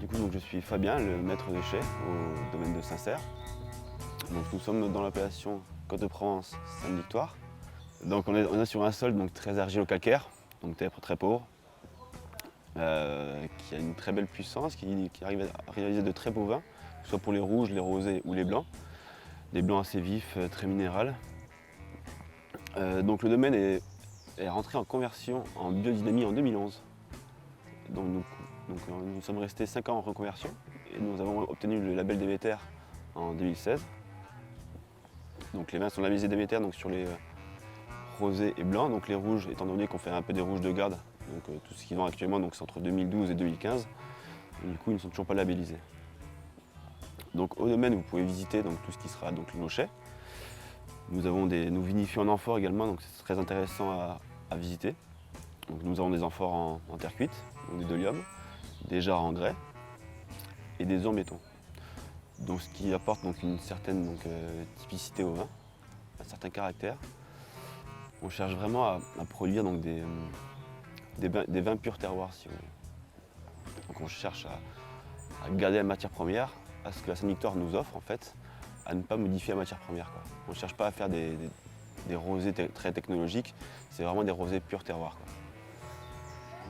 Du coup, donc, je suis Fabien, le maître de chai au domaine de Saint-Cerf. Donc, nous sommes dans l'appellation Côte de Provence Sainte-Victoire. Donc, on est sur un sol donc, très argilo-calcaire, donc très pauvre, qui a une très belle puissance, qui arrive à réaliser de très beaux vins, que ce soit pour les rouges, les rosés ou les blancs. Des blancs assez vifs, très minérales. Donc, le domaine est rentré en conversion en biodynamie en 2011. Donc, nous sommes restés 5 ans en reconversion et nous avons obtenu le label Déméter en 2016. Donc les vins sont labellisés Déméter donc sur les rosés et blancs, donc les rouges étant donné qu'on fait un peu des rouges de garde, donc tout ce qu'ils vendent actuellement donc c'est entre 2012 et 2015. Et du coup ils ne sont toujours pas labellisés. Donc au domaine vous pouvez visiter donc, tout ce qui sera donc nos chais. Nous vinifions en amphore également, donc c'est très intéressant à visiter. Donc, nous avons des amphores en terre cuite, donc des doliums, des jarres en grès et des œufs en béton. Donc, ce qui apporte donc, une certaine typicité au vin, un certain caractère. On cherche vraiment à produire donc, des vins purs terroirs, si vous voulez. Donc, on cherche à garder la matière première, à ce que la Sainte-Victoire nous offre en fait, à ne pas modifier la matière première, quoi. On ne cherche pas à faire des rosés très technologiques, c'est vraiment des rosés purs terroirs, quoi.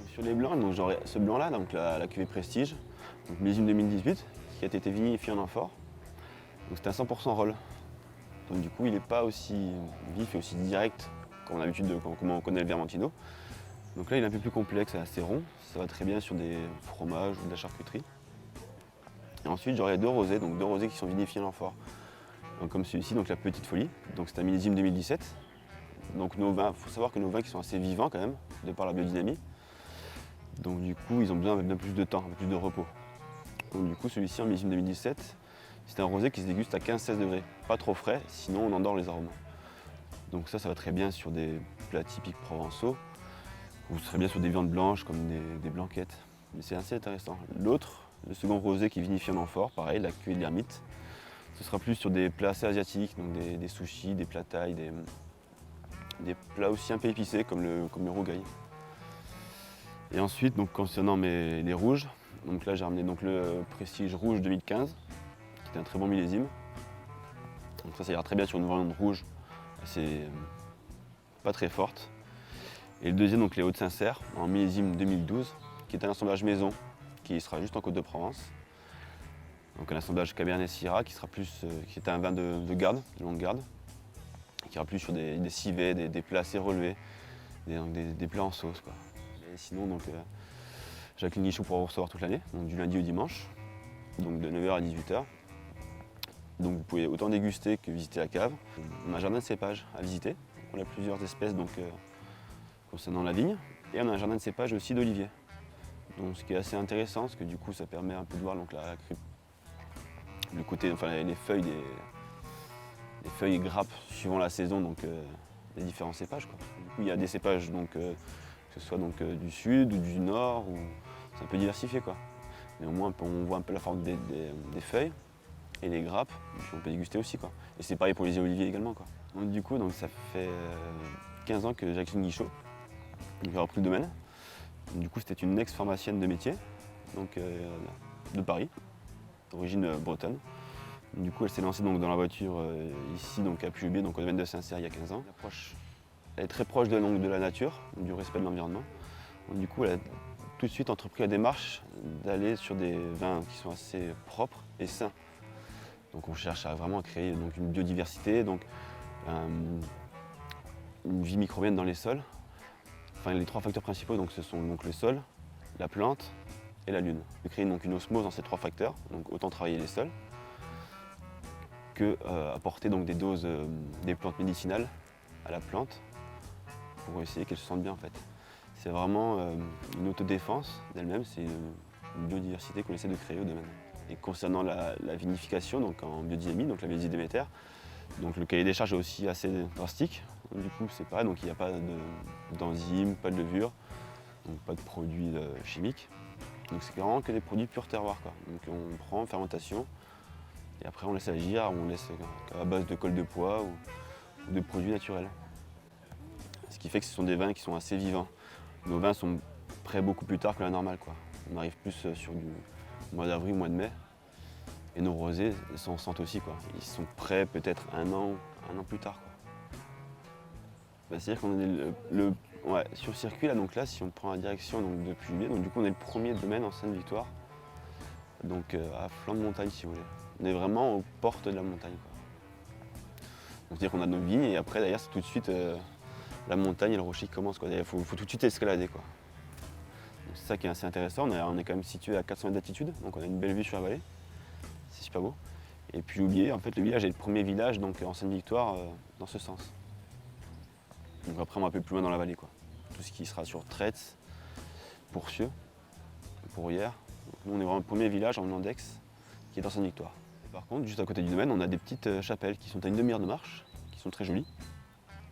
Sur les blancs, donc genre ce blanc-là, donc la cuvée Prestige, donc millésime 2018, qui a été vinifié en amphore. Donc c'est un 100% roll. Donc du coup, il n'est pas aussi vif et aussi direct comme on connaît le Vermentino. Donc là, il est un peu plus complexe et assez rond. Ça va très bien sur des fromages ou de la charcuterie. Et ensuite, j'aurai deux rosés qui sont vinifiés en amphore. Donc comme celui-ci, donc la Petite Folie. Donc c'est un millésime 2017. Donc nos vins, il faut savoir que nos vins qui sont assez vivants quand même, de par la biodynamie. Donc du coup, ils ont besoin d'un plus de temps, un peu plus de repos. Donc du coup, celui-ci en millésime 2017, c'est un rosé qui se déguste à 15-16 degrés. Pas trop frais, sinon on endort les arômes. Donc ça va très bien sur des plats typiques provençaux, ou très bien sur des viandes blanches comme des blanquettes. Mais c'est assez intéressant. L'autre, le second rosé qui est vinifié en amphore, pareil, la cuvée de l'ermite. Ce sera plus sur des plats assez asiatiques, donc des sushis, des plats thaï, des plats aussi un peu épicés comme le rogaï. Et ensuite, donc, concernant les rouges, donc là j'ai ramené donc, le Prestige Rouge 2015, qui était un très bon millésime. Donc ça ira très bien sur une viande rouge, assez pas très forte. Et le deuxième, donc les Hauts-de-Saint-Cerf, en millésime 2012, qui est un assemblage maison, qui sera juste en Côte de Provence. Donc un assemblage Cabernet Syrah, qui est un vin de garde, de longue garde, qui ira plus sur des civets, des plats assez relevés, des plats en sauce, quoi. Et sinon, donc, Jacqueline Guichot pourra vous recevoir toute l'année, donc du lundi au dimanche, donc de 9h à 18h. Donc vous pouvez autant déguster que visiter la cave. On a un jardin de cépages à visiter. On a plusieurs espèces concernant la vigne. Et on a un jardin de cépages aussi d'oliviers. Donc ce qui est assez intéressant, parce que du coup ça permet un peu de voir donc, le côté, enfin les feuilles et grappes suivant la saison des différents cépages, quoi. Du coup il y a des cépages que ce soit du sud ou du nord, c'est un peu diversifié, quoi. Mais au moins on voit un peu la forme des feuilles et les grappes, puis on peut déguster aussi, quoi. Et c'est pareil pour les oliviers également, quoi. Donc du coup ça fait 15 ans que Jacqueline Guichot a repris le domaine. Donc, du coup c'était une ex-pharmacienne de métier, de Paris, d'origine bretonne. Du coup elle s'est lancée dans la voiture ici à Pujobier, au domaine de Saint-Cerf il y a 15 ans. Elle est très proche de la nature, du respect de l'environnement. Du coup, elle a tout de suite entrepris la démarche d'aller sur des vins qui sont assez propres et sains. Donc on cherche vraiment à créer une biodiversité, une vie microbienne dans les sols. Enfin, les trois facteurs principaux ce sont le sol, la plante et la lune. De créer une osmose dans ces trois facteurs, donc autant travailler les sols que apporter des doses des plantes médicinales à la plante pour essayer qu'elle se sente bien, en fait. C'est vraiment une autodéfense d'elle-même, c'est une biodiversité qu'on essaie de créer au domaine. Et concernant la vinification, en biodynamie, la biodynamie Déméter, le cahier des charges est aussi assez drastique. Du coup, c'est pareil, il n'y a pas d'enzymes, pas de levure, pas de produits chimiques. Donc c'est vraiment que des produits purs terroirs, quoi. Donc on prend fermentation et après on laisse agir, on laisse à base de colle de pois ou de produits naturels. Ce qui fait que ce sont des vins qui sont assez vivants. Nos vins sont prêts beaucoup plus tard que la normale, quoi. On arrive plus sur mois d'avril, mois de mai. Et nos rosés s'en sentent aussi, quoi. Ils sont prêts peut-être un an plus tard, quoi. Bah, c'est-à-dire qu'on est ouais, sur le circuit, là, donc là, si on prend la direction donc, depuis juillet, donc du coup on est le premier domaine en Sainte-Victoire, donc à flanc de montagne si vous voulez. On est vraiment aux portes de la montagne, quoi. Donc c'est-à-dire qu'on a nos vignes et après derrière c'est tout de suite la montagne et le rocher qui commencent, quoi. Il faut tout de suite escalader, quoi. Donc c'est ça qui est assez intéressant, on est quand même situé à 400 mètres d'altitude, donc on a une belle vue sur la vallée, c'est super beau. Et puis oublié, en fait le village est le premier village donc, en Sainte-Victoire dans ce sens. Donc après on va un peu plus loin dans la vallée, quoi. Tout ce qui sera sur Traits, Pourcieux, Pourrières. Donc, nous on est vraiment le premier village en index qui est en Sainte-Victoire. Par contre, juste à côté du domaine, on a des petites chapelles qui sont à une demi-heure de marche, qui sont très jolies.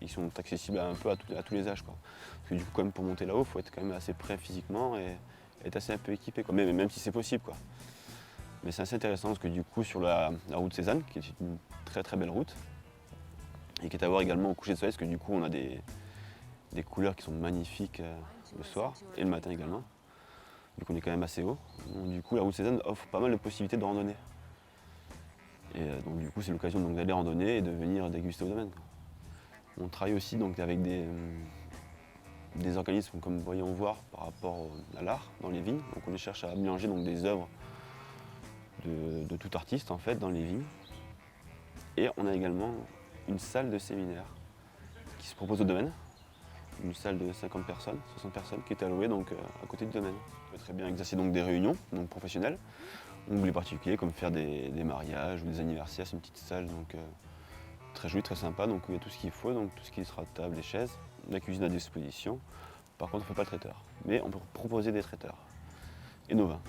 Ils sont accessibles un peu à tous les âges, quoi. Parce que du coup, quand même, pour monter là-haut, il faut être quand même assez prêt physiquement et être assez un peu équipé, quoi. Même si c'est possible, quoi. Mais c'est assez intéressant parce que du coup, sur la route Cézanne, qui est une très très belle route, et qui est à voir également au coucher de soleil, parce que du coup, on a des couleurs qui sont magnifiques le soir et le matin également. Du coup, on est quand même assez haut. Donc, du coup, la route Cézanne offre pas mal de possibilités de randonnée. Et donc du coup c'est l'occasion d'aller randonner et de venir déguster au domaine, quoi. On travaille aussi donc, avec des organismes comme Voyons Voir par rapport à l'art dans les vignes. Donc on cherche à mélanger donc, des œuvres de tout artiste en fait dans les vignes. Et on a également une salle de séminaire qui se propose au domaine. Une salle de 50 personnes, 60 personnes qui est allouée donc, à côté du domaine. On peut très bien exercer donc, des réunions donc, professionnelles ou les particuliers comme faire des mariages ou des anniversaires. C'est une petite salle donc, très jolie, très sympa, donc il y a tout ce qu'il faut, donc tout ce qui sera table et chaises, la cuisine à disposition. Par contre on ne fait pas de traiteur, mais on peut proposer des traiteurs et nos vins.